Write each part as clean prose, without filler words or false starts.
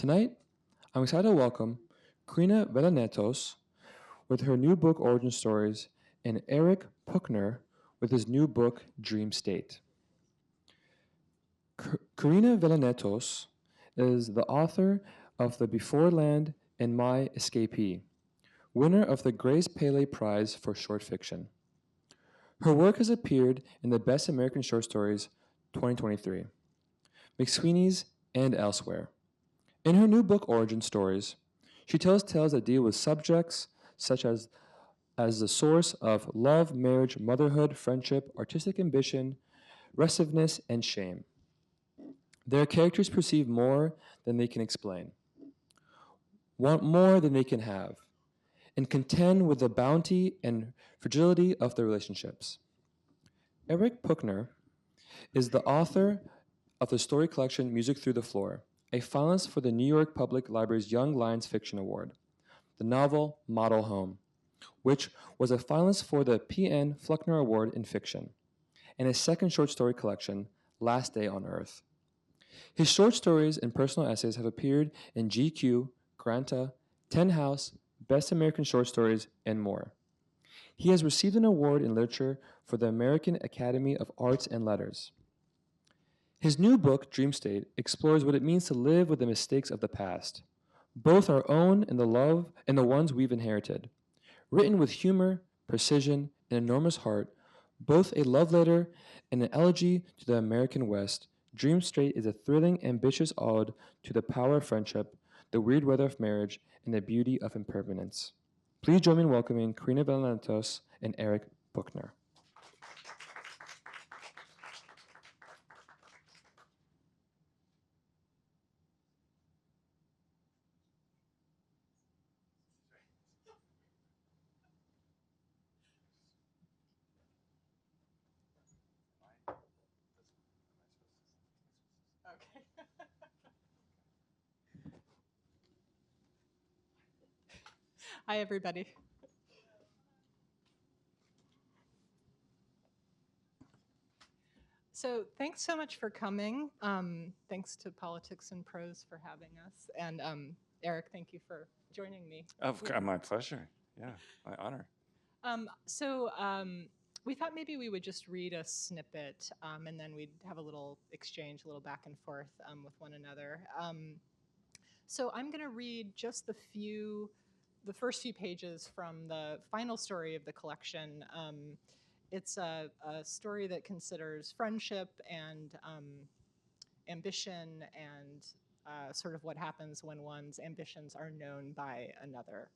Tonight, I'm excited to welcome Corinna Vallianatos with her new book Origin Stories and Eric Puchner with his new book Dream State. Corinna Vallianatos is the author of The Before Land and My Escapee, winner of the Grace Paley Prize for Short Fiction. Her work has appeared in the Best American Short Stories 2023, McSweeney's, and elsewhere. In her new book, Origin Stories, she tells tales that deal with subjects such as the source of love, marriage, motherhood, friendship, artistic ambition, restiveness, and shame. Their characters perceive more than they can explain, want more than they can have, and contend with the bounty and fragility of their relationships. Eric Pukner is the author of the story collection Music Through the Floor, a finalist for the New York Public Library's Young Lions Fiction Award, the novel Model Home, which was a finalist for the P.N. Pukner Award in Fiction, and his second short story collection, Last Day on Earth. His short stories and personal essays have appeared in GQ, Granta, Ten House, Best American Short Stories, and more. He has received an award in literature for the American Academy of Arts and Letters. His new book, Dream State, explores what it means to live with the mistakes of the past, both our own and the ones we've inherited. Written with humor, precision, and enormous heart, both a love letter and an elegy to the American West, Dream State is a thrilling, ambitious ode to the power of friendship, the weird weather of marriage, and the beauty of impermanence. Please join me in welcoming Corinna Vallianatos and Eric Puchner. Okay. Hi, everybody. So thanks so much for coming. Thanks to Politics and Prose for having us. And Eric, thank you for joining me. My pleasure. Yeah, my honor. So we thought maybe we would just read a snippet and then we'd have a little exchange, a little back and forth with one another. So I'm going to read just the first few pages from the final story of the collection. It's a story that considers friendship and ambition and sort of what happens when one's ambitions are known by another.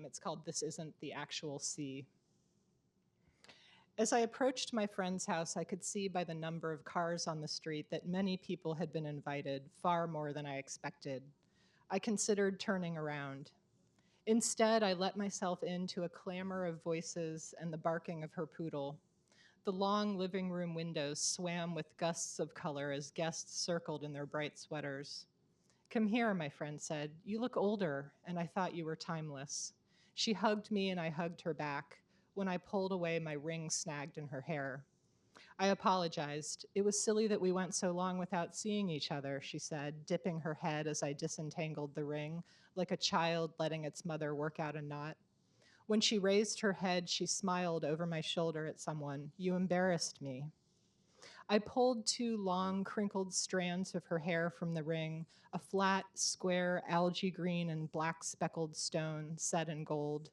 It's called This Isn't the Actual Sea. As I approached my friend's house, I could see by the number of cars on the street that many people had been invited, far more than I expected. I considered turning around. Instead, I let myself into a clamor of voices and the barking of her poodle. The long living room windows swam with gusts of color as guests circled in their bright sweaters. "Come here," my friend said. "You look older, and I thought you were timeless." She hugged me, and I hugged her back. When I pulled away, my ring snagged in her hair. I apologized. "It was silly that we went so long without seeing each other," she said, dipping her head as I disentangled the ring, like a child letting its mother work out a knot. When she raised her head, she smiled over my shoulder at someone. "You embarrassed me." I pulled two long, crinkled strands of her hair from the ring, a flat, square, algae green and black speckled stone set in gold.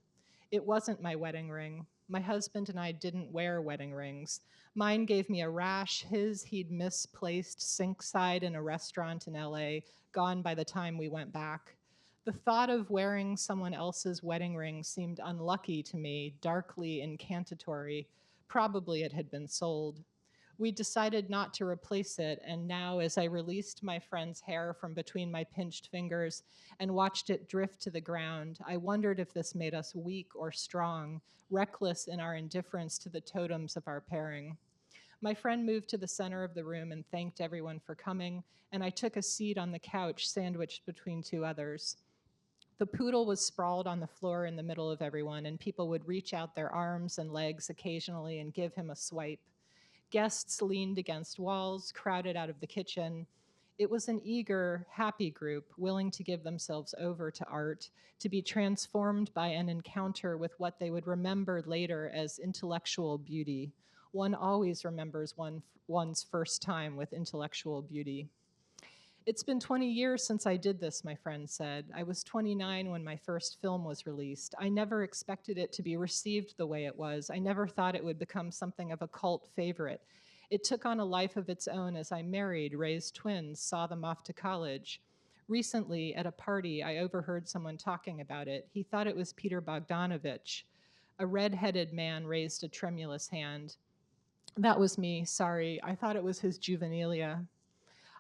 It wasn't my wedding ring. My husband and I didn't wear wedding rings. Mine gave me a rash. His, he'd misplaced sinkside in a restaurant in LA, gone by the time we went back. The thought of wearing someone else's wedding ring seemed unlucky to me, darkly incantatory. Probably it had been sold. We decided not to replace it, and now as I released my friend's hair from between my pinched fingers and watched it drift to the ground, I wondered if this made us weak or strong, reckless in our indifference to the totems of our pairing. My friend moved to the center of the room and thanked everyone for coming, and I took a seat on the couch sandwiched between two others. The poodle was sprawled on the floor in the middle of everyone, and people would reach out their arms and legs occasionally and give him a swipe. Guests leaned against walls, crowded out of the kitchen. It was an eager, happy group willing to give themselves over to art, to be transformed by an encounter with what they would remember later as intellectual beauty. One always remembers one's first time with intellectual beauty. It's been 20 years since I did this, my friend said. I was 29 when my first film was released. I never expected it to be received the way it was. I never thought it would become something of a cult favorite. It took on a life of its own as I married, raised twins, saw them off to college. Recently, at a party, I overheard someone talking about it. He thought it was Peter Bogdanovich. A red-headed man raised a tremulous hand. That was me, sorry. I thought it was his juvenilia.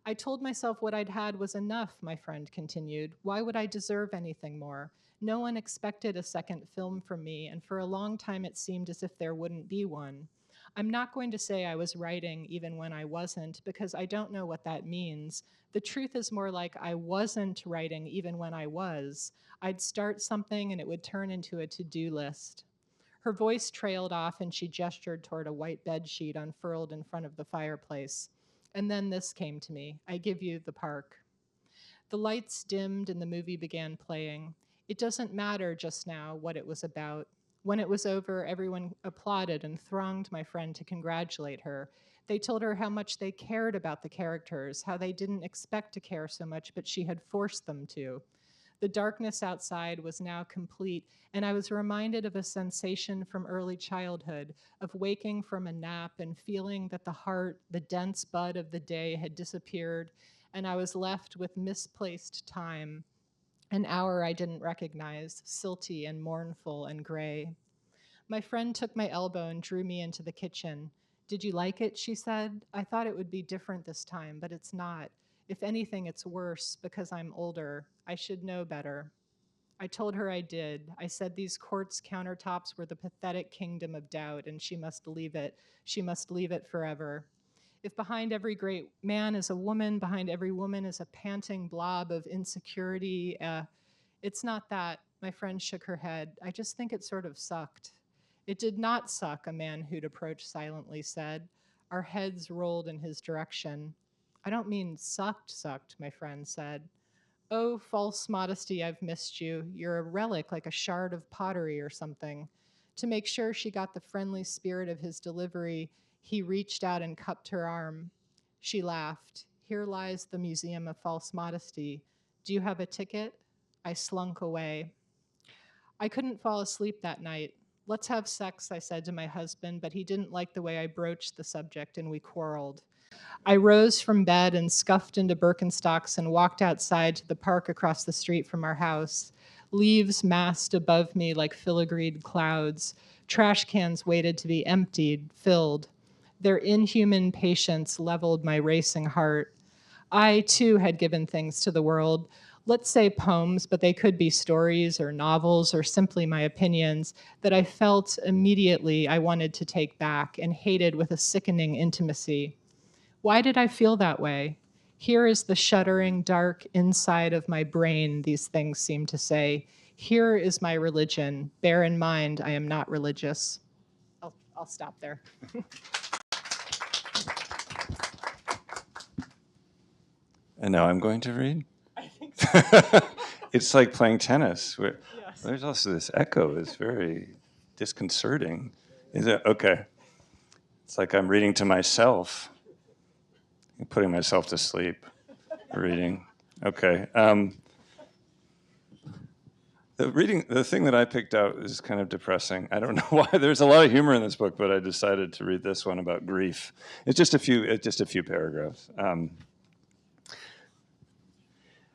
I told myself what I'd had was enough, my friend continued. Why would I deserve anything more? No one expected a second film from me, and for a long time it seemed as if there wouldn't be one. I'm not going to say I was writing even when I wasn't, because I don't know what that means. The truth is more like I wasn't writing even when I was. I'd start something and it would turn into a to-do list. Her voice trailed off and she gestured toward a white bed sheet unfurled in front of the fireplace. And then this came to me. I give you the park. The lights dimmed and the movie began playing. It doesn't matter just now what it was about. When it was over, everyone applauded and thronged my friend to congratulate her. They told her how much they cared about the characters, how they didn't expect to care so much, but she had forced them to. The darkness outside was now complete, and I was reminded of a sensation from early childhood, of waking from a nap and feeling that the heart, the dense bud of the day, had disappeared, and I was left with misplaced time, an hour I didn't recognize, silty and mournful and gray. My friend took my elbow and drew me into the kitchen. Did you like it? She said. I thought it would be different this time, but it's not. If anything, it's worse because I'm older. I should know better. I told her I did. I said these quartz countertops were the pathetic kingdom of doubt, and she must leave it. She must leave it forever. If behind every great man is a woman, behind every woman is a panting blob of insecurity, it's not that. My friend shook her head. I just think it sort of sucked. It did not suck, a man who'd approached silently said. Our heads rolled in his direction. I don't mean sucked, my friend said. Oh, false modesty, I've missed you. You're a relic like a shard of pottery or something. To make sure she got the friendly spirit of his delivery, he reached out and cupped her arm. She laughed. Here lies the Museum of False Modesty. Do you have a ticket? I slunk away. I couldn't fall asleep that night. Let's have sex, I said to my husband, but he didn't like the way I broached the subject and we quarreled. I rose from bed and scuffed into Birkenstocks and walked outside to the park across the street from our house. Leaves massed above me like filigreed clouds. Trash cans waited to be emptied, filled. Their inhuman patience leveled my racing heart. I, too, had given things to the world. Let's say poems, but they could be stories or novels or simply my opinions that I felt immediately I wanted to take back and hated with a sickening intimacy. Why did I feel that way? Here is the shuddering dark inside of my brain, these things seem to say. Here is my religion. Bear in mind, I am not religious. I'll stop there. And now I'm going to read. I think so. It's like playing tennis. Yes. There's also this echo. It's very disconcerting. Is it? Okay. It's like I'm reading to myself. I'm putting myself to sleep. Reading. Okay. The thing that I picked out is kind of depressing. I don't know why. There's a lot of humor in this book, but I decided to read this one about grief. It's just a few paragraphs.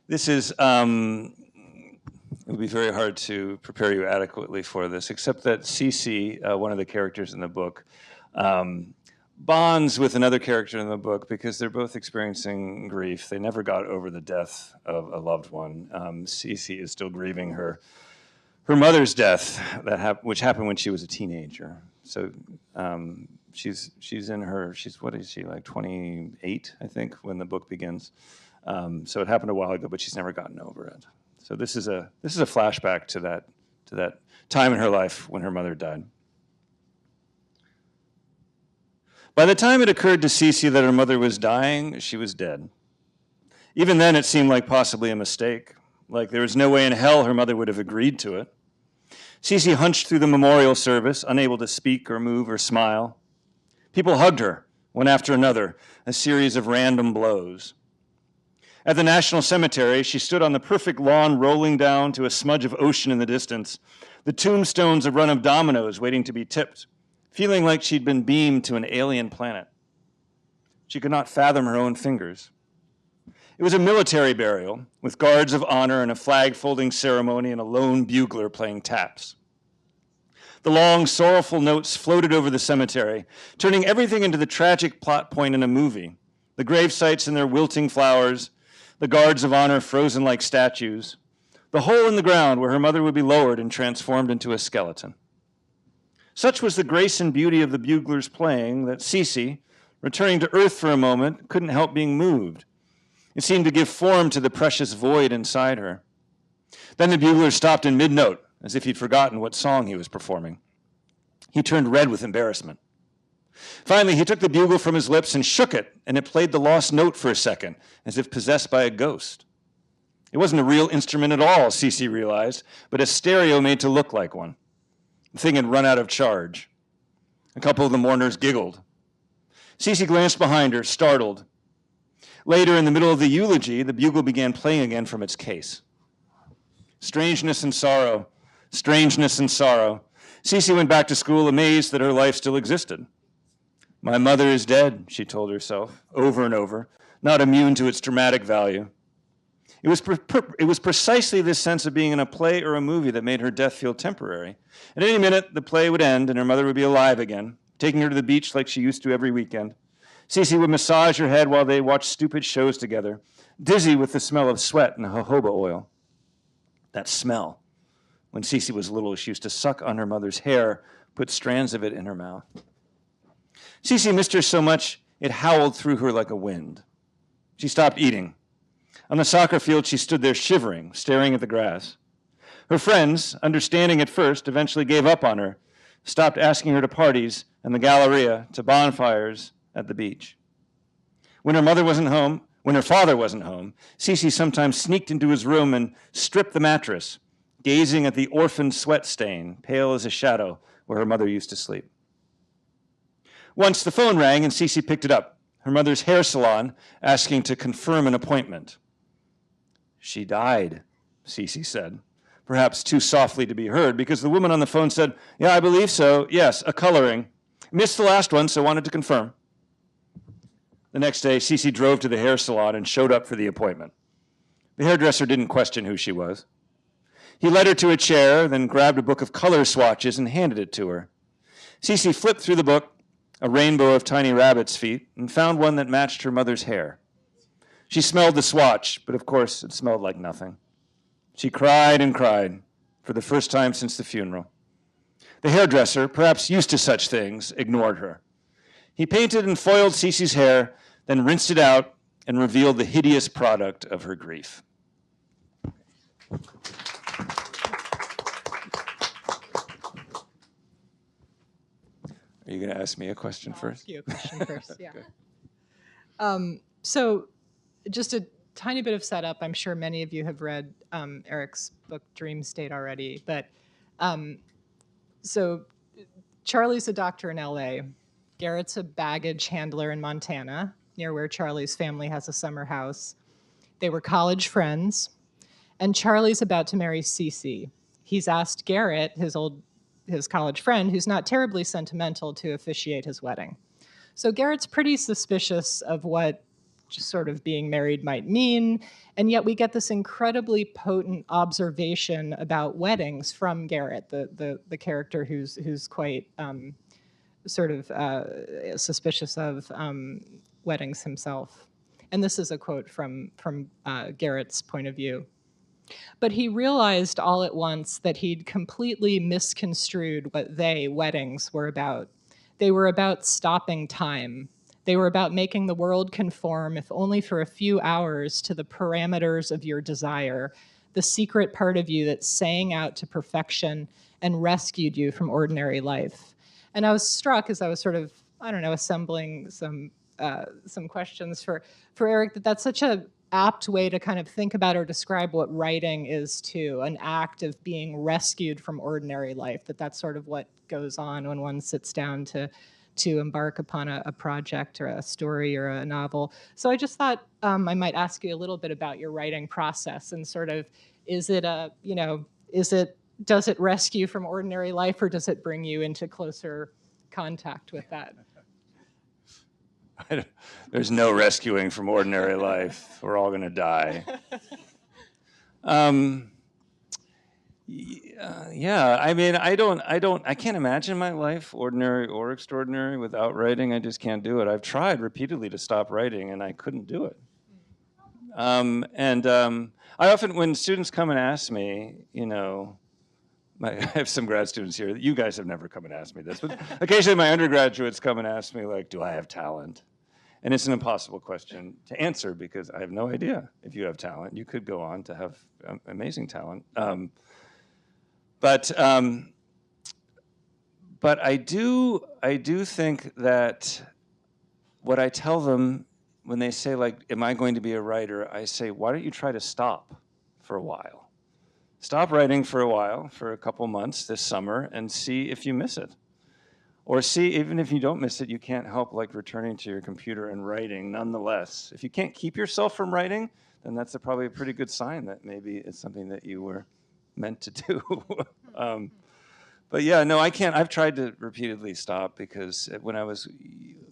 This is, it would be very hard to prepare you adequately for this, except that Cece, one of the characters in the book, bonds with another character in the book because they're both experiencing grief. They never got over the death of a loved one. Cece is still grieving her mother's death, which happened when she was a teenager. So what is she, like 28, I think, when the book begins. So it happened a while ago, but she's never gotten over it. So this is a flashback to that time in her life when her mother died. By the time it occurred to Cece that her mother was dying, she was dead. Even then, it seemed like possibly a mistake, like there was no way in hell her mother would have agreed to it. Cece hunched through the memorial service, unable to speak or move or smile. People hugged her, one after another, a series of random blows. At the National Cemetery, she stood on the perfect lawn rolling down to a smudge of ocean in the distance, the tombstones a run of dominoes waiting to be tipped, feeling like she'd been beamed to an alien planet. She could not fathom her own fingers. It was a military burial, with guards of honor and a flag-folding ceremony and a lone bugler playing taps. The long, sorrowful notes floated over the cemetery, turning everything into the tragic plot point in a movie. The grave sites and their wilting flowers, the guards of honor frozen like statues, the hole in the ground where her mother would be lowered and transformed into a skeleton. Such was the grace and beauty of the bugler's playing that Cece, returning to earth for a moment, couldn't help being moved. It seemed to give form to the precious void inside her. Then the bugler stopped in mid-note, as if he'd forgotten what song he was performing. He turned red with embarrassment. Finally, he took the bugle from his lips and shook it, and it played the lost note for a second, as if possessed by a ghost. It wasn't a real instrument at all, Cece realized, but a stereo made to look like one. The thing had run out of charge. A couple of the mourners giggled. Cece glanced behind her, startled. Later, in the middle of the eulogy, the bugle began playing again from its case. Strangeness and sorrow, strangeness and sorrow. Cece went back to school amazed that her life still existed. My mother is dead, she told herself, over and over, not immune to its dramatic value. It was precisely this sense of being in a play or a movie that made her death feel temporary. At any minute, the play would end and her mother would be alive again, taking her to the beach like she used to every weekend. Cece would massage her head while they watched stupid shows together, dizzy with the smell of sweat and jojoba oil. That smell. When Cece was little, she used to suck on her mother's hair, put strands of it in her mouth. Cece missed her so much, it howled through her like a wind. She stopped eating. On the soccer field, she stood there shivering, staring at the grass. Her friends, understanding at first, eventually gave up on her, stopped asking her to parties and the Galleria, to bonfires at the beach. When her father wasn't home, Cece sometimes sneaked into his room and stripped the mattress, gazing at the orphan sweat stain, pale as a shadow, where her mother used to sleep. Once the phone rang and Cece picked it up, her mother's hair salon, asking to confirm an appointment. She died, Cece said, perhaps too softly to be heard, because the woman on the phone said, "Yeah, I believe so. Yes, a coloring. Missed the last one, so wanted to confirm." The next day, Cece drove to the hair salon and showed up for the appointment. The hairdresser didn't question who she was. He led her to a chair, then grabbed a book of color swatches and handed it to her. Cece flipped through the book, a rainbow of tiny rabbit's feet, and found one that matched her mother's hair. She smelled the swatch, but of course it smelled like nothing. She cried and cried, for the first time since the funeral. The hairdresser, perhaps used to such things, ignored her. He painted and foiled Cece's hair, then rinsed it out and revealed the hideous product of her grief. Are you going to ask me a question first? I'll ask you a question first, yeah. So just a tiny bit of setup. I'm sure many of you have read Eric's book, Dream State, already. But so Charlie's a doctor in LA. Garrett's a baggage handler in Montana, near where Charlie's family has a summer house. They were college friends. And Charlie's about to marry Cece. He's asked Garrett, his college friend, who's not terribly sentimental, to officiate his wedding. So Garrett's pretty suspicious of what just sort of being married might mean, and yet we get this incredibly potent observation about weddings from Garrett, the character who's quite suspicious of weddings himself. And this is a quote from Garrett's point of view. But he realized all at once that he'd completely misconstrued what weddings, were about. They were about stopping time. They were about making the world conform, if only for a few hours, to the parameters of your desire, the secret part of you that sang out to perfection and rescued you from ordinary life. And I was struck as I was sort of, assembling some questions for Eric, that's such a apt way to kind of think about or describe what writing is too, an act of being rescued from ordinary life, that's sort of what goes on when one sits down to embark upon a project or a story or a novel. So I just thought I might ask you a little bit about your writing process and sort of, is it does it rescue from ordinary life, or does it bring you into closer contact with that? There's no rescuing from ordinary life. We're all going to die. Yeah, I mean, I can't imagine my life, ordinary or extraordinary, without writing. I just can't do it. I've tried repeatedly to stop writing, and I couldn't do it. I often, when students come and ask me, I have some grad students here. You guys have never come and asked me this, but occasionally my undergraduates come and ask me, like, do I have talent? And it's an impossible question to answer because I have no idea if you have talent. You could go on to have amazing talent. But I do think that what I tell them when they say, like, am I going to be a writer? I say, why don't you try to stop for a while? Stop writing for a while, for a couple months this summer, and see if you miss it. Or see, even if you don't miss it, you can't help like returning to your computer and writing nonetheless. If you can't keep yourself from writing, then that's probably a pretty good sign that maybe it's something that you were meant to do. But yeah, no, I can't. I've tried to repeatedly stop because when I was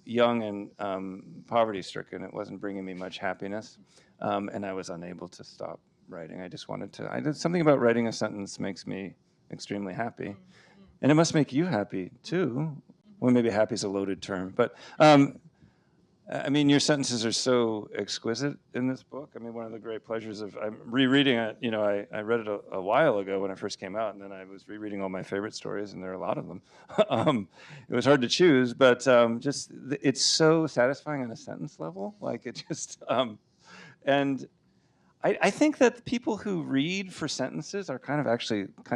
young and poverty-stricken, it wasn't bringing me much happiness, and I was unable to stop writing. I just wanted to. I did something about writing a sentence makes me extremely happy, and it must make you happy too. Well, maybe happy is a loaded term, but I mean, your sentences are so exquisite in this book. I mean, one of the great pleasures of I'm rereading it. You know, I read it a while ago when it first came out, and then I was rereading all my favorite stories, and there are a lot of them. It was hard to choose, but just it's so satisfying on a sentence level. Like it just, and I think that the people who read for sentences are kind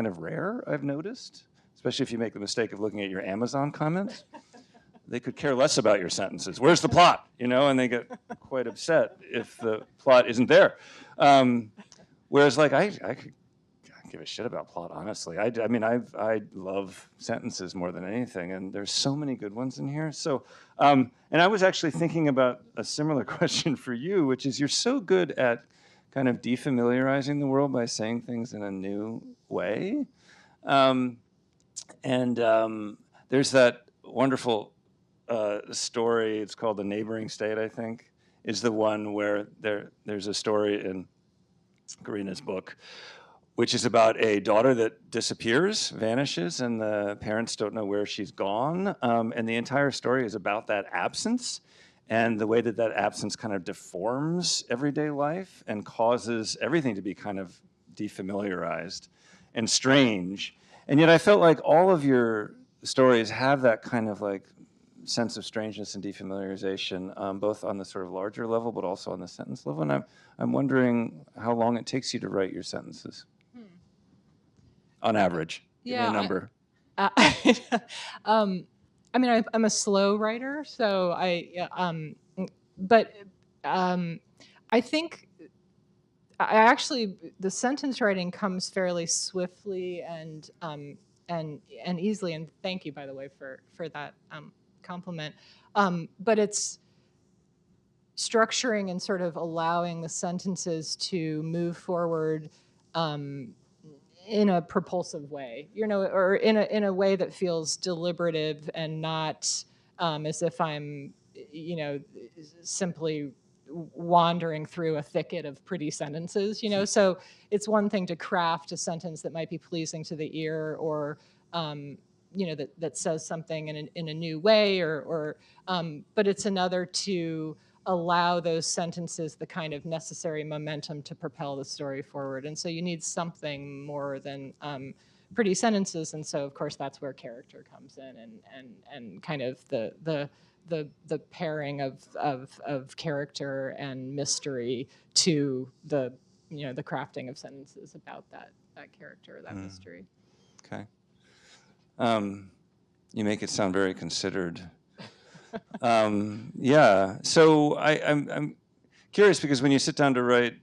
of rare. I've noticed, especially if you make the mistake of looking at your Amazon comments. They could care less about your sentences. Where's the plot? You know, and they get quite upset if the plot isn't there. Whereas, like, I could give a shit about plot, honestly. I mean, I love sentences more than anything, and there's so many good ones in here. So, and I was actually thinking about a similar question for you, which is you're so good at kind of defamiliarizing the world by saying things in a new way. There's that wonderful story, it's called The Neighboring State, I think, is the one where there's a story in Karina's book, which is about a daughter that disappears, vanishes, and the parents don't know where she's gone. And the entire story is about that absence and the way that absence kind of deforms everyday life and causes everything to be kind of defamiliarized and strange. And yet I felt like all of your stories have that kind of like sense of strangeness and defamiliarization, both on the sort of larger level, but also on the sentence level. And I'm wondering how long it takes you to write your sentences, on average. Yeah, give me a number. I mean, I'm a slow writer, so but I think I actually the sentence writing comes fairly swiftly and easily. And thank you, by the way, for that compliment. But it's structuring and sort of allowing the sentences to move forward in a propulsive way, you know, or in a way that feels deliberative and not as if I'm, you know, simply wandering through a thicket of pretty sentences, you know. So it's one thing to craft a sentence that might be pleasing to the ear, or you know, that says something in a new way, but it's another to allow those sentences the kind of necessary momentum to propel the story forward. And so you need something more than pretty sentences. And so, of course, that's where character comes in, and kind of the pairing of character and mystery to the, you know, the crafting of sentences about that character, that mystery. Okay. You make it sound very considered. Yeah. So I'm curious because when you sit down to write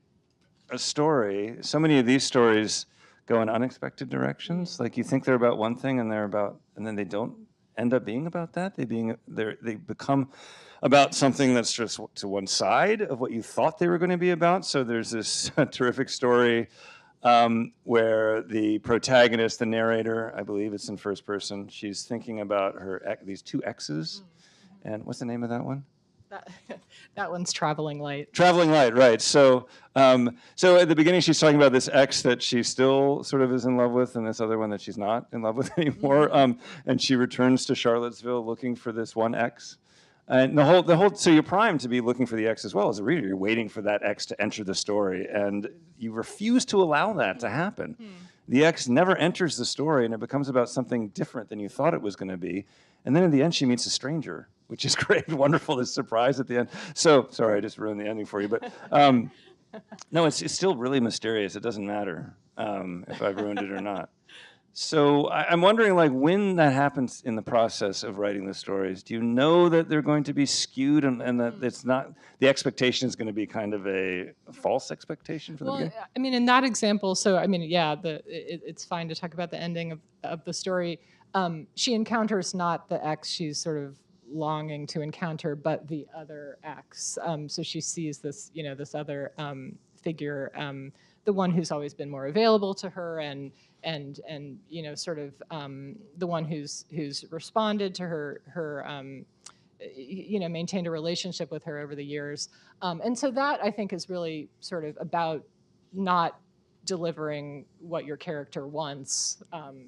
a story, so many of these stories go in unexpected directions. Like you think they're about one thing and then they don't end up being about that. They become about something that's just to one side of what you thought they were going to be about. So there's this terrific story where the protagonist, the narrator, I believe it's in first person, she's thinking about these two exes. And what's the name of that one? That one's Traveling Light. Traveling Light, right. So at the beginning, she's talking about this ex that she still sort of is in love with and this other one that she's not in love with anymore. And she returns to Charlottesville looking for this one ex. And so you're primed to be looking for the ex as well as a reader. You're waiting for that ex to enter the story, and you refuse to allow that to happen. The ex never enters the story, and it becomes about something different than you thought it was going to be. And then in the end, she meets a stranger, which is great, wonderful, this surprise at the end. So, sorry, I just ruined the ending for you, but no, it's still really mysterious. It doesn't matter if I've ruined it or not. So I'm wondering, like, when that happens in the process of writing the stories, do you know that they're going to be skewed and that it's not, the expectation is going to be kind of a false expectation for the beginning? I mean, in that example, so, I mean, yeah, it's fine to talk about the ending of the story. She encounters not the ex she's sort of longing to encounter, but the other ex. So she sees this, this other figure, the one who's always been more available to her and sort of the one who's responded to her maintained a relationship with her over the years. And so that, I think, is really sort of about not delivering what your character wants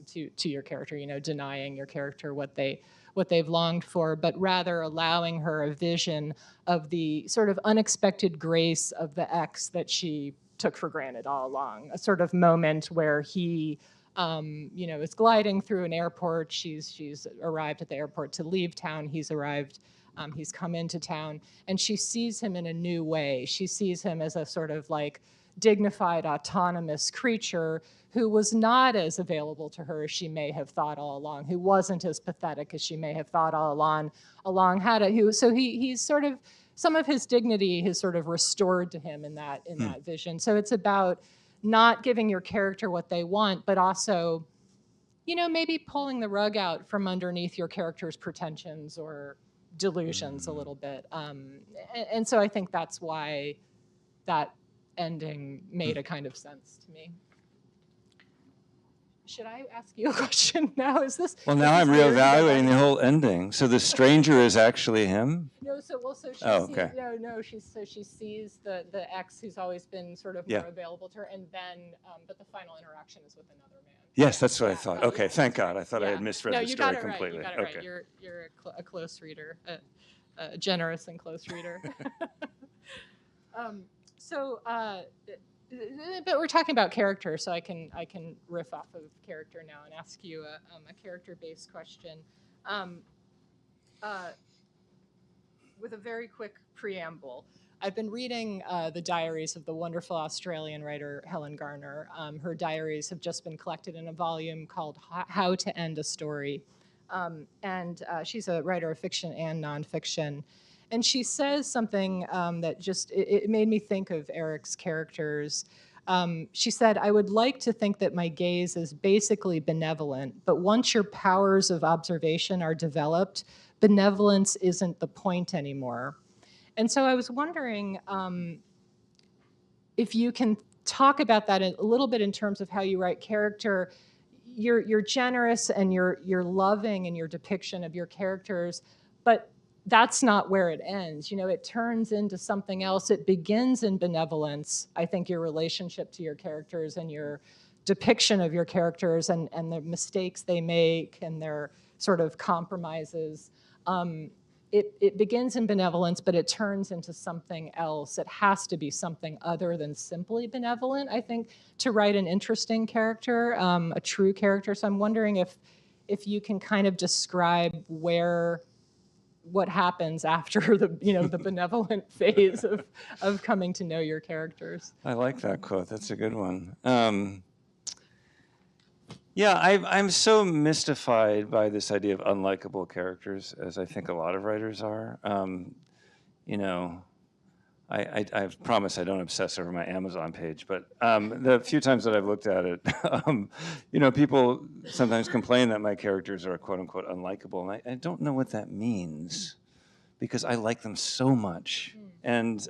to your character, denying your character what they've longed for, but rather allowing her a vision of the sort of unexpected grace of the ex that she took for granted all along, a sort of moment where he, is gliding through an airport. She's arrived at the airport to leave town. He's arrived, he's come into town, and she sees him in a new way. She sees him as a sort of like dignified, autonomous creature who was not as available to her as she may have thought all along, who wasn't as pathetic as she may have thought all along. So he's sort of, some of his dignity is sort of restored to him in that vision. So it's about not giving your character what they want, but also, maybe pulling the rug out from underneath your character's pretensions or delusions a little bit. And so I think that's why that ending made a kind of sense to me. Should I ask you a question now? Well, now I'm reevaluating the whole ending. So the stranger is actually him? No, so she she sees the ex who's always been sort of more available to her, and then, but the final interaction is with another man. Yes, that's what I thought. Okay, thank God. I thought I had misread the story completely. You got it right. You're a close reader, a generous and close reader. But we're talking about character, so I can riff off of character now and ask you a character-based question with a very quick preamble. I've been reading the diaries of the wonderful Australian writer Helen Garner. Her diaries have just been collected in a volume called How to End a Story. And she's a writer of fiction and nonfiction. And she says something that just, it made me think of Eric's characters. She said, "I would like to think that my gaze is basically benevolent, but once your powers of observation are developed, benevolence isn't the point anymore." And so I was wondering if you can talk about that a little bit in terms of how you write character. You're generous and you're loving in your depiction of your characters, but that's not where it ends. It turns into something else. It begins in benevolence. I think your relationship to your characters and your depiction of your characters and the mistakes they make and their sort of compromises. It begins in benevolence, but it turns into something else. It has to be something other than simply benevolent, I think, to write an interesting character, a true character. So I'm wondering if you can kind of describe what happens after the benevolent phase of coming to know your characters. I like that quote. That's a good one. I'm so mystified by this idea of unlikable characters, as I think a lot of writers are. I promise I don't obsess over my Amazon page, but the few times that I've looked at it, people sometimes complain that my characters are quote unquote unlikable, and I don't know what that means because I like them so much. And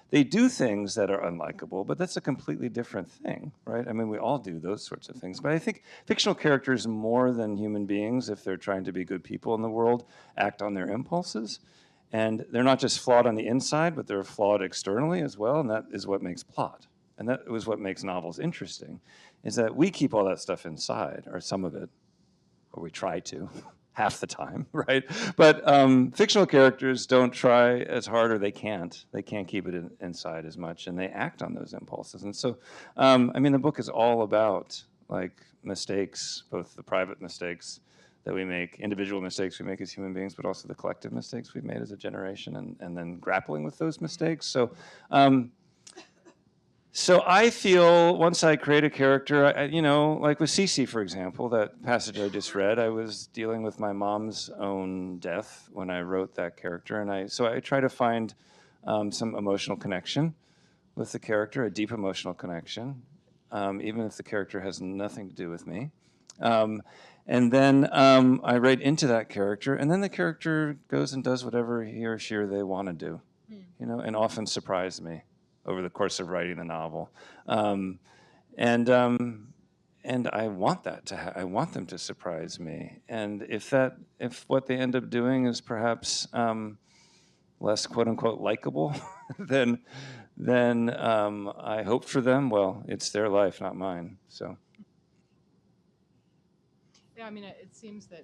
they do things that are unlikable, but that's a completely different thing, right? I mean, we all do those sorts of things. But I think fictional characters, more than human beings, if they're trying to be good people in the world, act on their impulses. And they're not just flawed on the inside, but they're flawed externally as well, and that is what makes plot. And that was what makes novels interesting, is that we keep all that stuff inside, or some of it, or we try to, half the time, right? But fictional characters don't try as hard, or they can't. They can't keep it inside as much, and they act on those impulses. And so, the book is all about, like, mistakes, both the private mistakes that we make, individual mistakes we make as human beings, but also the collective mistakes we've made as a generation, and then grappling with those mistakes. So I feel once I create a character, like with Cece, for example, that passage I just read, I was dealing with my mom's own death when I wrote that character. And so I try to find some emotional connection with the character, a deep emotional connection, even if the character has nothing to do with me. And then I write into that character, and then the character goes and does whatever he or she or they want to do, and often surprise me over the course of writing the novel. And I want that I want them to surprise me. And if what they end up doing is perhaps less quote unquote likable, then I hope for them. Well, it's their life, not mine. So. Yeah, it seems that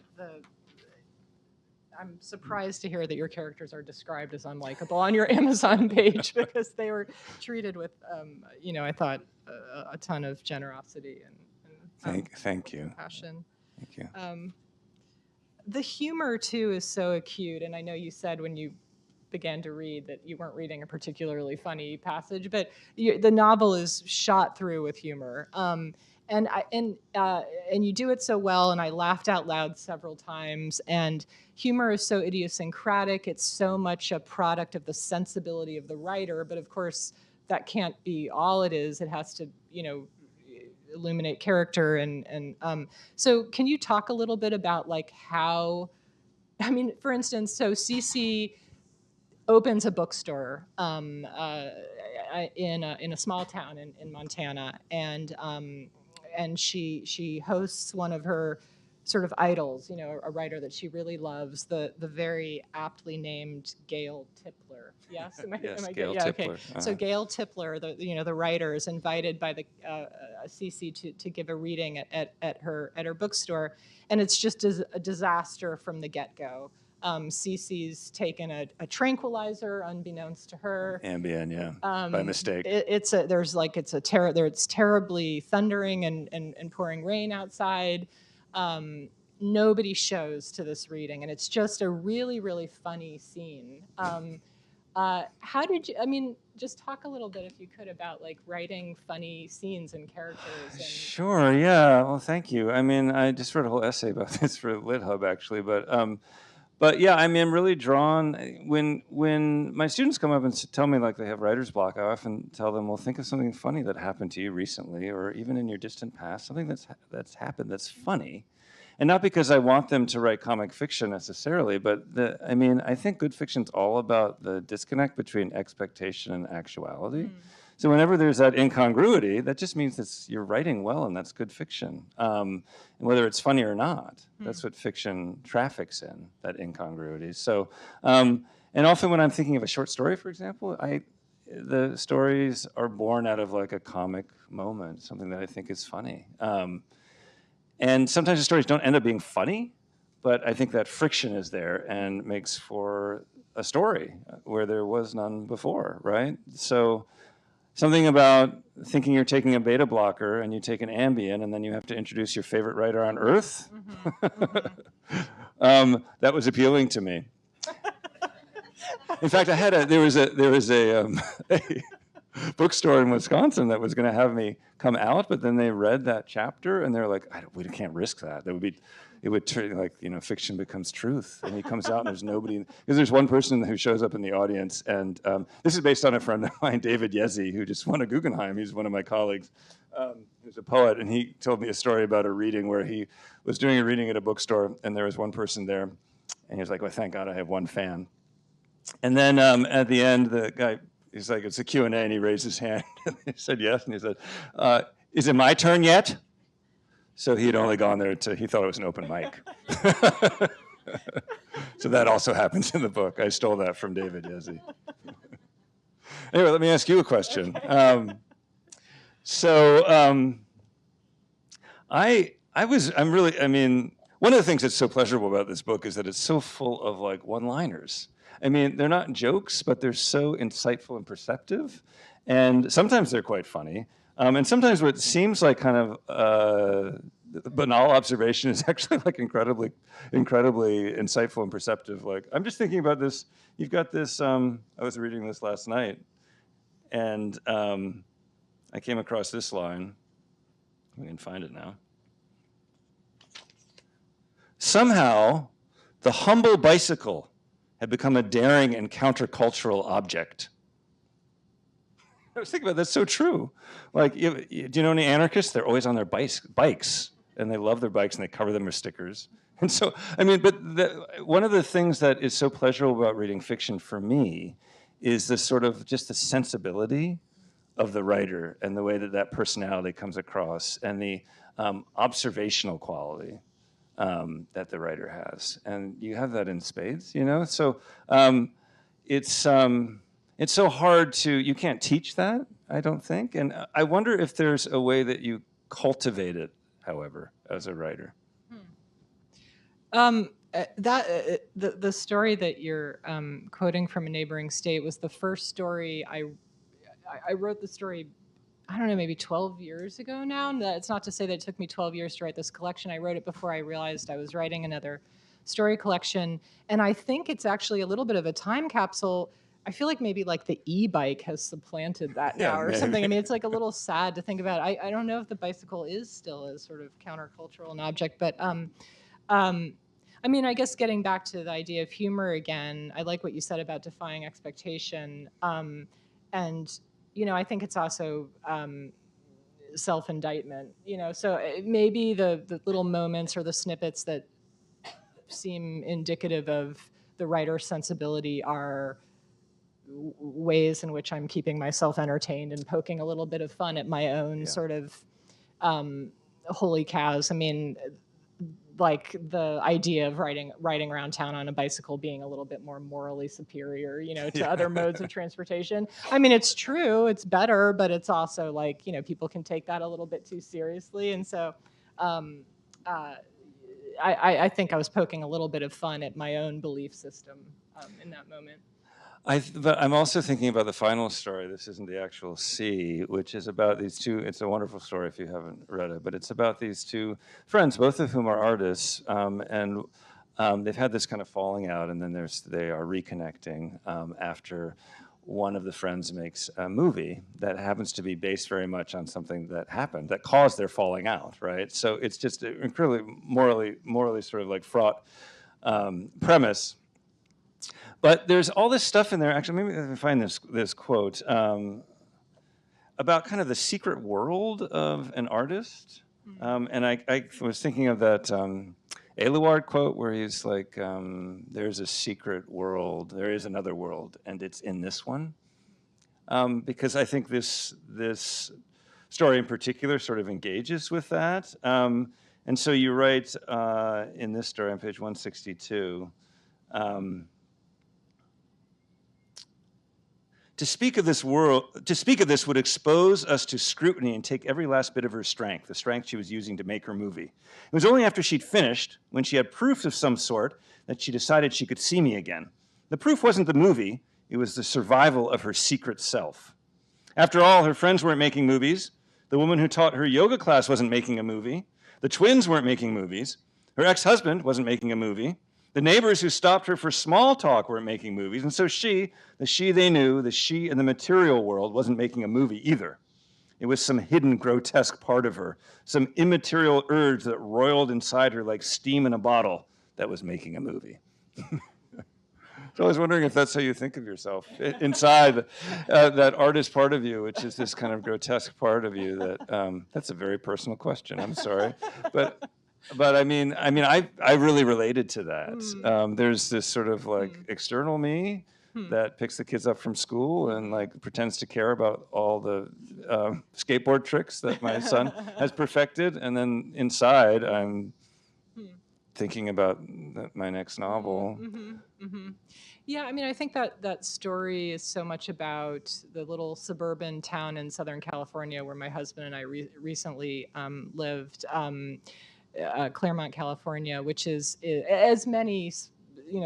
I'm surprised to hear that your characters are described as unlikable on your Amazon page because they were treated with, I thought a ton of generosity and thank you. Passion. Thank you. The humor too is so acute, and I know you said when you began to read that you weren't reading a particularly funny passage, but the novel is shot through with humor. And you do it so well, and I laughed out loud several times. And humor is so idiosyncratic; it's so much a product of the sensibility of the writer. But of course, that can't be all it is. It has to, illuminate character. So, can you talk a little bit about like how? For instance, so Cece opens a bookstore in a small town in Montana, and she hosts one of her sort of idols, a writer that she really loves, the very aptly named Gail Tipler. Yes, yes, Gail Tipler. Okay. Uh-huh. So Gail Tipler, the writer, is invited by the Cece to give a reading at her bookstore, and it's just a disaster from the get-go. Cece's taken a tranquilizer unbeknownst to her. Ambien, yeah, by mistake. It's terribly thundering and pouring rain outside. Nobody shows to this reading, and it's just a really, really funny scene. How did you, just talk a little bit, if you could, about like writing funny scenes and characters. Sure, yeah, well, thank you. I just wrote a whole essay about this for LitHub, actually, but yeah, I'm really drawn when my students come up and tell me like they have writer's block. I often tell them, well, think of something funny that happened to you recently, or even in your distant past, something that's happened that's funny, and not because I want them to write comic fiction necessarily, but I think good fiction's all about the disconnect between expectation and actuality. Mm. So whenever there's that incongruity, that just means that you're writing well, and that's good fiction. And whether it's funny or not, that's what fiction traffics in, that incongruity. So, and often when I'm thinking of a short story, for example, the stories are born out of like a comic moment, something that I think is funny. And sometimes the stories don't end up being funny, but I think that friction is there and makes for a story where there was none before, right? So something about thinking you're taking a beta blocker and you take an Ambien and then you have to introduce your favorite writer on earth. That was appealing to me. In fact, there was a bookstore in Wisconsin that was going to have me come out, but then they read that chapter and they're like, we can't risk that. It would turn, like, fiction becomes truth. And he comes out and there's nobody, because there's one person who shows up in the audience, and this is based on a friend of mine, David Yezzi, who just won a Guggenheim. He's one of my colleagues. He's a poet, and he told me a story about a reading where he was doing a reading at a bookstore, and there was one person there, and he was like, well, thank God I have one fan. And then at the end, the guy, he's like, it's a Q&A, and he raised his hand. And he said yes, and he said, is it my turn yet? So he had only gone there he thought it was an open mic. So that also happens in the book. I stole that from David Yezzi. Anyway, let me ask you a question. One of the things that's so pleasurable about this book is that it's so full of like one-liners. I mean, they're not jokes, but they're so insightful and perceptive. And sometimes they're quite funny. And sometimes what seems like kind of banal observation is actually like incredibly insightful and perceptive. Like, I'm just thinking about this. You've got this, I was reading this last night, and I came across this line. We can find it now. Somehow, the humble bicycle had become a daring and countercultural object. I was thinking about that. That's so true. Like, do you know any anarchists? They're always on their bikes, and they love their bikes, and they cover them with stickers. And so, one of the things that is so pleasurable about reading fiction for me is this sort of just the sensibility of the writer and the way that personality comes across, and the observational quality that the writer has. And you have that in spades, So it's so hard you can't teach that, I don't think. And I wonder if there's a way that you cultivate it, however, as a writer. The story that you're quoting from A Neighboring State was the first story I wrote. The story, I don't know, maybe 12 years ago now. And it's not to say that it took me 12 years to write this collection. I wrote it before I realized I was writing another story collection. And I think it's actually a little bit of a time capsule. I feel like maybe like the e-bike has supplanted that now or something. I mean, it's like a little sad to think about. I don't know if the bicycle is still a sort of countercultural an object, but I guess getting back to the idea of humor again, I like what you said about defying expectation. And, I think it's also self-indictment, so maybe the little moments or the snippets that seem indicative of the writer's sensibility are ways in which I'm keeping myself entertained and poking a little bit of fun at my own sort of holy cows. I mean, like the idea of riding around town on a bicycle being a little bit more morally superior, to other modes of transportation. I mean, it's true, it's better, but it's also like, people can take that a little bit too seriously. And so I think I was poking a little bit of fun at my own belief system in that moment. But I'm also thinking about the final story. This isn't the actual C, which is about these two. It's a wonderful story if you haven't read it, but it's about these two friends, both of whom are artists, and they've had this kind of falling out, and then they are reconnecting after one of the friends makes a movie that happens to be based very much on something that happened that caused their falling out, right? So it's just an incredibly morally sort of like fraught premise. But there's all this stuff in there. Actually, maybe I can find this quote about kind of the secret world of an artist. And I was thinking of that Éluard quote where he's like, "There's a secret world. There is another world, and it's in this one." Because I think this story in particular sort of engages with that. And so you write in this story on page 162. To speak of this would expose us to scrutiny and take every last bit of her strength, the strength she was using to make her movie. It was only after she'd finished, when she had proofs of some sort, that she decided she could see me again. The proof wasn't the movie, it was the survival of her secret self. After all, her friends weren't making movies, the woman who taught her yoga class wasn't making a movie, the twins weren't making movies, her ex-husband wasn't making a movie, The neighbors who stopped her for small talk weren't making movies, and so the she they knew, the she in the material world wasn't making a movie either. It was some hidden, grotesque part of her, some immaterial urge that roiled inside her like steam in a bottle that was making a movie. So I was wondering if that's how you think of yourself, inside that artist part of you, which is this kind of grotesque part of you. That's a very personal question. I'm sorry, but I mean, I really related to that. There's this sort of like external me that picks the kids up from school and like pretends to care about all the skateboard tricks that my son has perfected, and then inside I'm thinking about my next novel. Yeah, I mean, I think that story is so much about the little suburban town in Southern California where my husband and I recently lived, Claremont, California, which is, as many,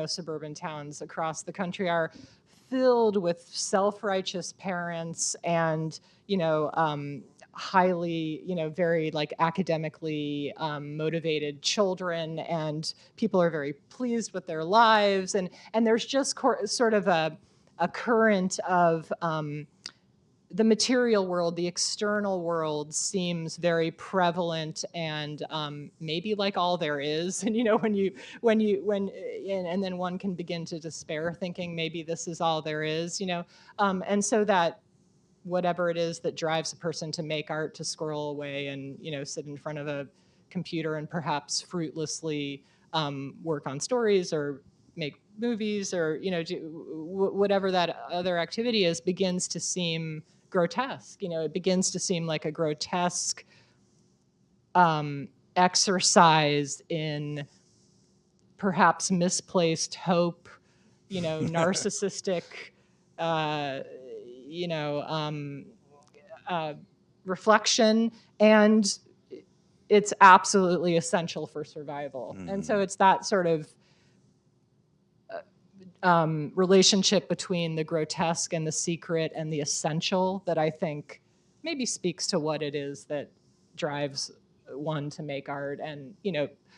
suburban towns across the country are, filled with self-righteous parents and, highly, very like academically motivated children, and people are very pleased with their lives, and there's just sort of a current of the material world, the external world seems very prevalent and maybe like all there is. And and then one can begin to despair, thinking maybe this is all there is. And so that whatever it is that drives a person to make art, to scroll away and sit in front of a computer and perhaps fruitlessly work on stories or make movies or do whatever that other activity is, begins to seem grotesque. It begins to seem like a grotesque exercise in perhaps misplaced hope, narcissistic reflection, and it's absolutely essential for survival. And so it's that sort of relationship between the grotesque and the secret and the essential that I think maybe speaks to what it is that drives one to make art, and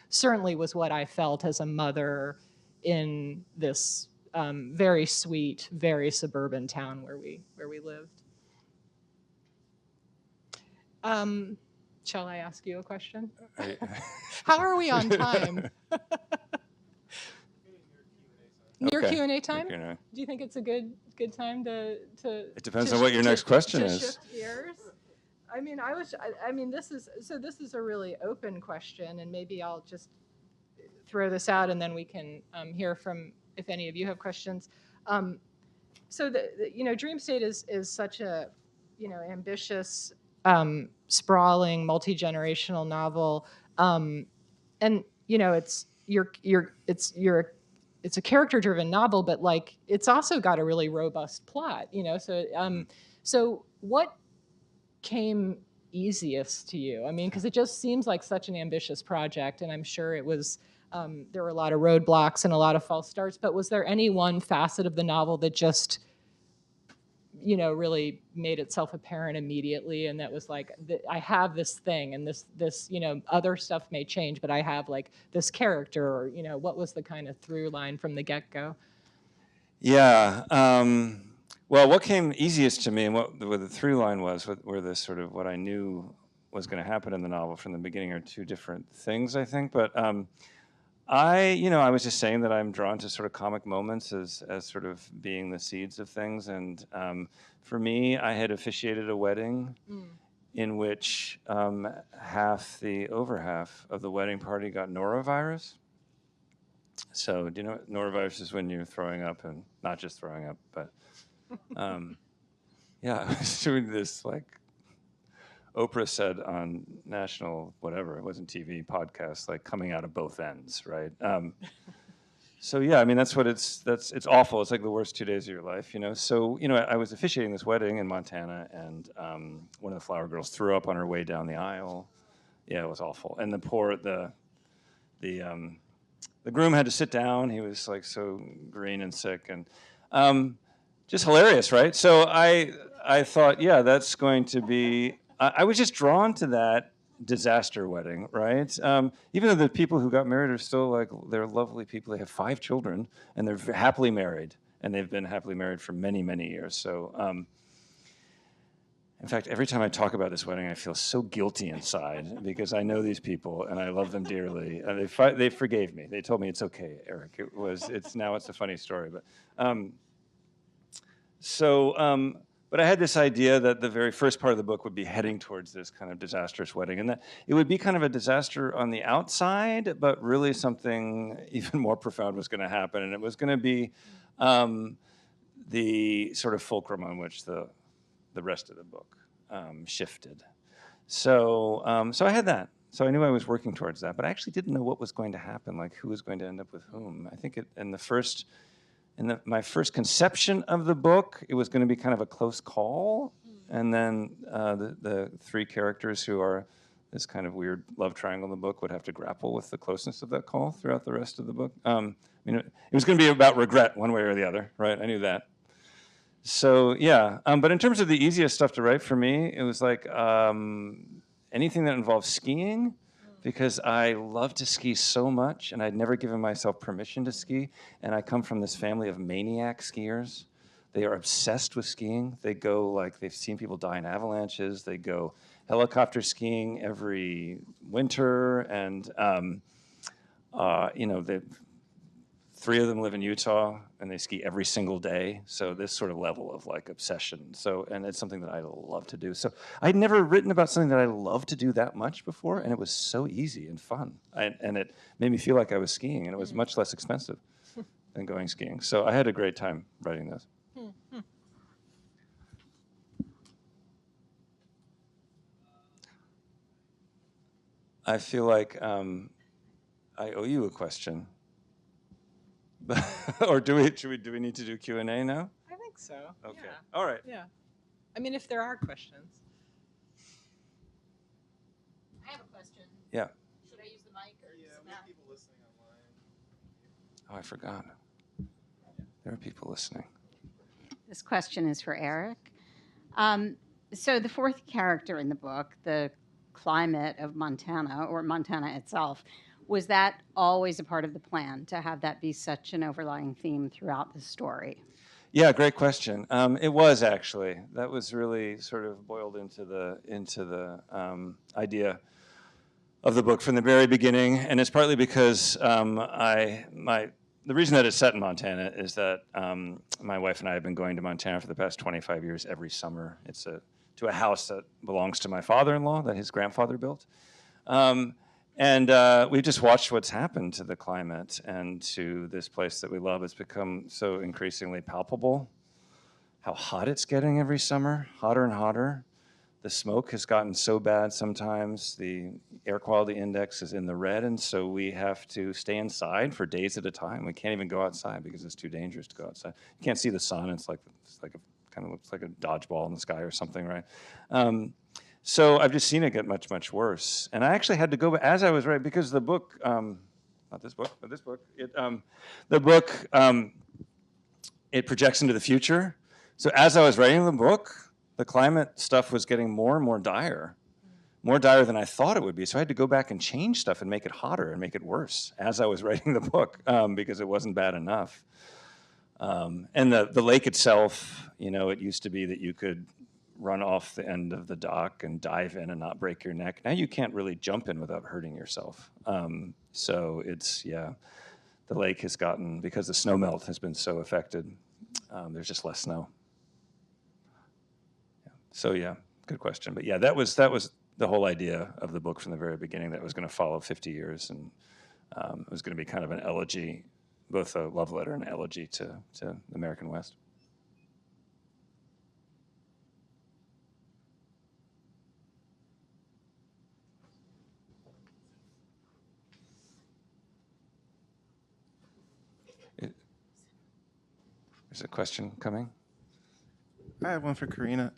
certainly was what I felt as a mother in this very sweet, very suburban town where we lived. Shall I ask you a question? How are we on time? Near Okay. Q&A time? Q&A. Do you think it's a good time to? It depends on what your next question is. Shift gears? This is a really open question, and maybe I'll just throw this out, and then we can hear from if any of you have questions. So the Dream State is such a ambitious, sprawling, multi-generational novel, and it's a character-driven novel, but like it's also got a really robust plot. So what came easiest to you? I mean, because it just seems like such an ambitious project, and I'm sure it was. There were a lot of roadblocks and a lot of false starts, but was there any one facet of the novel that just, really made itself apparent immediately, and that was like, I have this thing, and this, other stuff may change, but I have like this character, or, what was the kind of through line from the get-go? Yeah. Well, what came easiest to me, and what the through line was, where this sort of what I knew was going to happen in the novel from the beginning, are two different things, I think. But I was just saying that I'm drawn to sort of comic moments as sort of being the seeds of things. And for me, I had officiated a wedding in which over half of the wedding party got norovirus. So do you know what norovirus is? When you're throwing up, and not just throwing up, but yeah, I was doing this like Oprah said on national whatever, it wasn't TV, podcast, like coming out of both ends, right? So yeah, I mean it's awful. It's like the worst 2 days of your life, So I was officiating this wedding in Montana, and one of the flower girls threw up on her way down the aisle. Yeah, it was awful. And the groom had to sit down. He was like so green and sick, and just hilarious, right? So I thought, yeah, that's going to be. I was just drawn to that disaster wedding, right? Even though the people who got married are still like, they're lovely people. They have 5 children and they're happily married, and they've been happily married for many, many years. So, in fact, every time I talk about this wedding, I feel so guilty inside because I know these people and I love them dearly. And they forgave me. They told me it's okay, Eric. It's a funny story. But I had this idea that the very first part of the book would be heading towards this kind of disastrous wedding, and that it would be kind of a disaster on the outside, but really something even more profound was going to happen, and it was going to be the sort of fulcrum on which the rest of the book shifted. So I had that. So I knew I was working towards that, but I actually didn't know what was going to happen, like who was going to end up with whom. I think my first conception of the book, it was going to be kind of a close call, and then the 3 characters who are this kind of weird love triangle in the book would have to grapple with the closeness of that call throughout the rest of the book. It was going to be about regret one way or the other, right? I knew that. So yeah, but in terms of the easiest stuff to write for me, it was like anything that involves skiing, because I love to ski so much, and I'd never given myself permission to ski, and I come from this family of maniac skiers. They are obsessed with skiing. They go, like, they've seen people die in avalanches. They go helicopter skiing every winter, and they 3 of them live in Utah, and they ski every single day. So this sort of level of like obsession. And it's something that I love to do. So I'd never written about something that I love to do that much before, and it was so easy and fun. And it made me feel like I was skiing, and it was much less expensive than going skiing. So I had a great time writing this. I feel like I owe you a question. Or do we need to do Q&A now? I think so. Okay. Yeah. All right. Yeah. I mean, if there are questions. I have a question. Yeah. Should I use the mic or Yeah, we have people listening online. Oh, I forgot. There are people listening. This question is for Eric. So the 4th character in the book, the climate of Montana, or Montana itself, was that always a part of the plan, to have that be such an overlying theme throughout the story? Yeah, great question. It was actually. That was really sort of boiled into the idea of the book from the very beginning, and it's partly because the reason that it's set in Montana is that my wife and I have been going to Montana for the past 25 years every summer. It's to a house that belongs to my father-in-law that his grandfather built. And we've just watched what's happened to the climate and to this place that we love. It's become so increasingly palpable, how hot it's getting every summer, hotter and hotter. The smoke has gotten so bad sometimes. The air quality index is in the red, and so we have to stay inside for days at a time. We can't even go outside because it's too dangerous to go outside. You can't see the sun. It's like kind of looks like a dodgeball in the sky or something, right? So I've just seen it get much, much worse. And I actually had to go, as I was writing, because the book, not this book, but this book, it projects into the future. So as I was writing the book, the climate stuff was getting more and more dire than I thought it would be. So I had to go back and change stuff and make it hotter and make it worse as I was writing the book, because it wasn't bad enough. And the lake itself, it used to be that you could run off the end of the dock and dive in and not break your neck. Now you can't really jump in without hurting yourself. So the lake has gotten, because the snow melt has been so affected, there's just less snow. Yeah. So yeah, good question. But yeah, that was the whole idea of the book from the very beginning, that it was going to follow 50 years, and it was going to be kind of an elegy, both a love letter and an elegy to the American West. There's a question coming. I have one for Karina.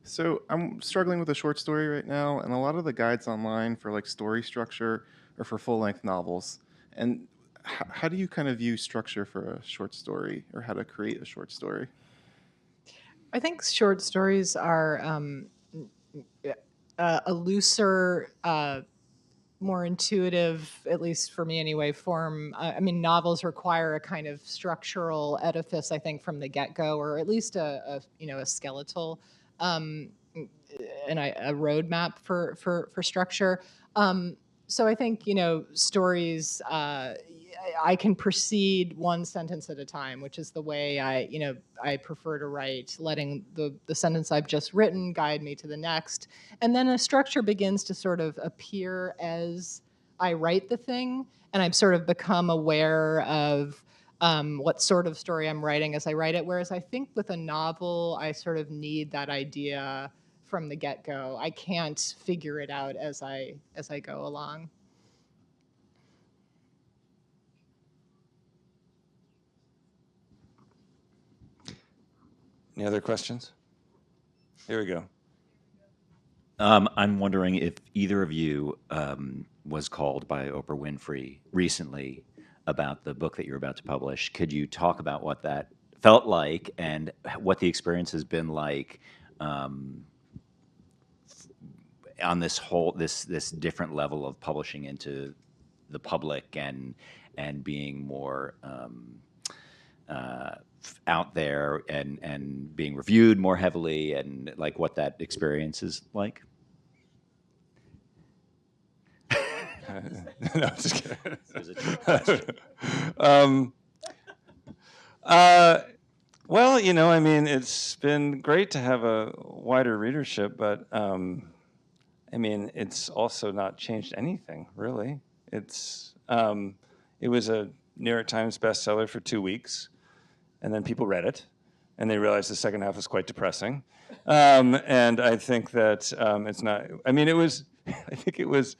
So I'm struggling with a short story right now, and a lot of the guides online for like story structure are for full-length novels. And how do you kind of view structure for a short story, or how to create a short story? I think short stories are a looser, more intuitive, at least for me anyway, form. I mean, novels require a kind of structural edifice, I think, from the get-go, or at least a skeletal um, and a roadmap for structure. So I think stories. I can proceed one sentence at a time, which is the way I prefer to write, letting the sentence I've just written guide me to the next. And then a structure begins to sort of appear as I write the thing, and I've sort of become aware of what sort of story I'm writing as I write it. Whereas I think with a novel, I sort of need that idea from the get-go. I can't figure it out as I go along. Any other questions? Here we go. I'm wondering if either of you was called by Oprah Winfrey recently about the book that you're about to publish. Could you talk about what that felt like and what the experience has been like on this this different level of publishing into the public and being more out there and being reviewed more heavily, and like what that experience is like? No, I'm just kidding. It was a trick question. Well, I mean, it's been great to have a wider readership, but I mean, it's also not changed anything, really. It was a New York Times bestseller for 2 weeks, and then people read it, and they realized the second half was quite depressing. And I think that it's not. I mean, it was. I think it was.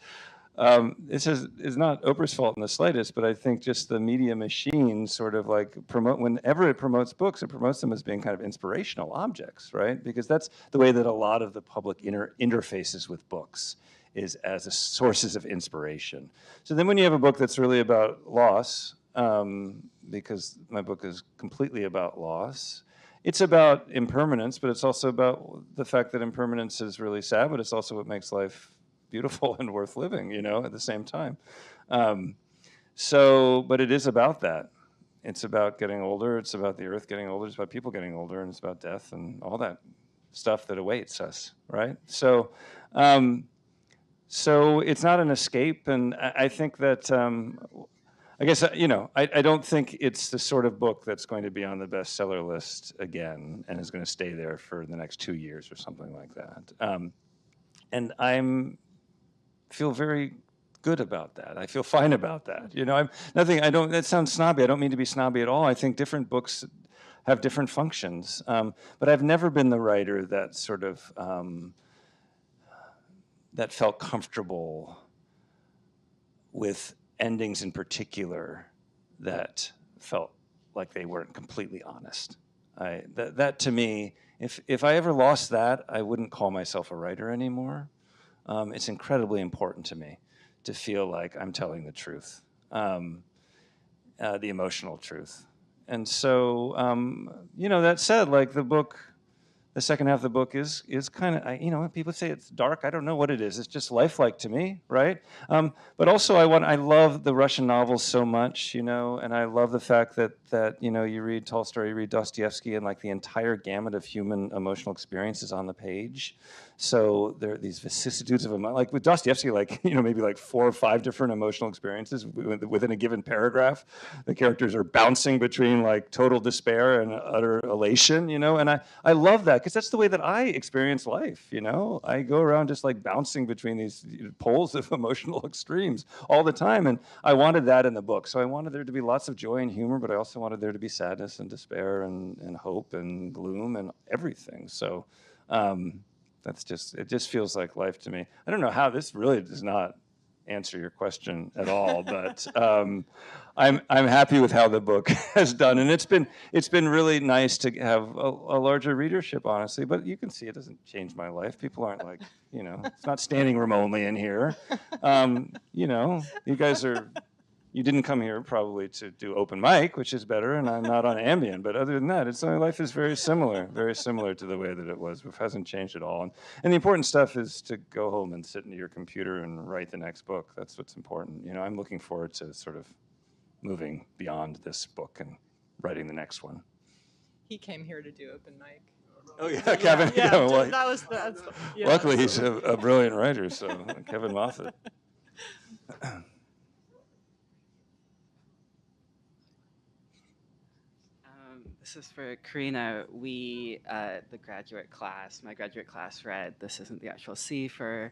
It's not Oprah's fault in the slightest, but I think just the media machine sort of like whenever it promotes books, it promotes them as being kind of inspirational objects, right? Because that's the way that a lot of the public interfaces with books is as sources of inspiration. So then when you have a book that's really about loss, because my book is completely about loss, it's about impermanence, but it's also about the fact that impermanence is really sad, but it's also what makes life beautiful and worth living, at the same time. But it is about that. It's about getting older. It's about the earth getting older. It's about people getting older, and it's about death and all that stuff that awaits us, right? So it's not an escape, and I think that, I guess, I don't think it's the sort of book that's going to be on the bestseller list again and is going to stay there for the next 2 years or something like that. And feel very good about that. I feel fine about that. That sounds snobby. I don't mean to be snobby at all. I think different books have different functions. But I've never been the writer that sort of, that felt comfortable with endings in particular that felt like they weren't completely honest. That to me, if I ever lost that, I wouldn't call myself a writer anymore. It's incredibly important to me to feel like I'm telling the truth, the emotional truth. And so, that said, like the second half of the book is kind of, people say it's dark. I don't know what it is. It's just lifelike to me, right? But also I love the Russian novels so much, and I love the fact that you read Tolstoy, you read Dostoevsky, and like the entire gamut of human emotional experiences on the page. So there are these vicissitudes of like with Dostoevsky, maybe like 4 or 5 different emotional experiences within a given paragraph. The characters are bouncing between like total despair and utter elation, and I love that because that's the way that I experience life. I go around just like bouncing between these poles of emotional extremes all the time, and I wanted that in the book. So I wanted there to be lots of joy and humor, but I also wanted there to be sadness and despair and hope and gloom and everything. So. It just feels like life to me. I don't know how this really does not answer your question at all, but I'm happy with how the book has done, and it's been really nice to have a larger readership, honestly. But you can see it doesn't change my life. People aren't like, it's not standing room only in here. You guys are you didn't come here probably to do open mic, which is better, and I'm not on Ambien. But other than that, life is very similar to the way that it was. It hasn't changed at all. And the important stuff is to go home and sit into your computer and write the next book. That's what's important. You know, I'm looking forward to sort of moving beyond this book and writing the next one. He came here to do open mic. Oh yeah, Kevin. Yeah, Well, that was yeah, luckily, he's a brilliant writer, so Kevin Moffat. This is for Karina. We, the graduate class, my graduate class read This Isn't the Actual Sea for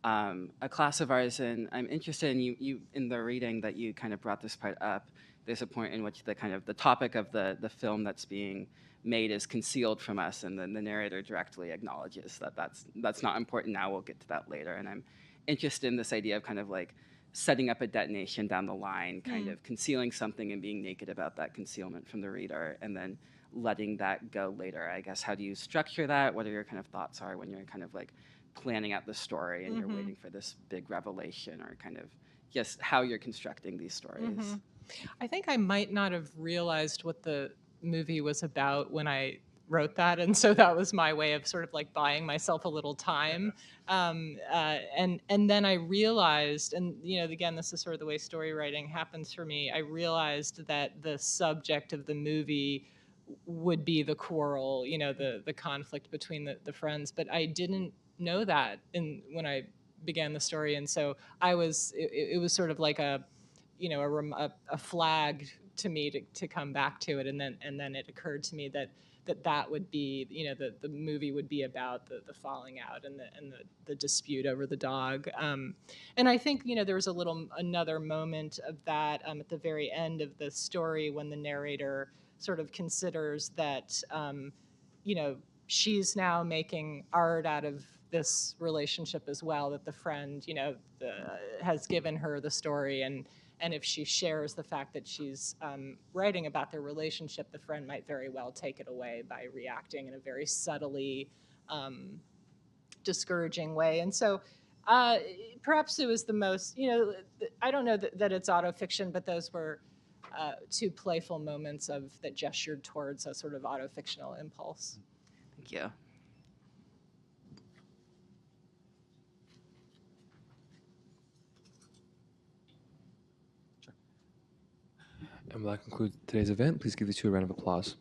a class of ours, and I'm interested in you in the reading that you kind of brought this part up. There's a point in which the topic of the film that's being made is concealed from us, and then the narrator directly acknowledges that that's not important now. We'll get to that later. And I'm interested in this idea of kind of like setting up a detonation down the line, kind of concealing something and being naked about that concealment from the reader, and then letting that go later. I guess, how do you structure that? What are your kind of thoughts are when you're kind of like planning out the story and you're waiting for this big revelation, or kind of just how you're constructing these stories? I think I might not have realized what the movie was about when I wrote that, and so that was my way of sort of like buying myself a little time. And then I realized, and you know, again, this is sort of the way story writing happens for me. I realized that the subject of the movie would be the quarrel, you know, the conflict between the friends, but I didn't know that when I began the story, and so it was sort of like a flag to me to come back to it, and then it occurred to me that would be, you know, the movie would be about the falling out and the dispute over the dog. And I think, you know, there was another moment of that at the very end of the story when the narrator sort of considers that, you know, she's now making art out of this relationship as well, that the friend, you know, has given her the story, and if she shares the fact that she's writing about their relationship, the friend might very well take it away by reacting in a very subtly discouraging way. And so perhaps it was the most, you know, I don't know that it's autofiction, but those were two playful moments that gestured towards a sort of autofictional impulse. Thank you. And that concludes today's event. Please give these two a round of applause.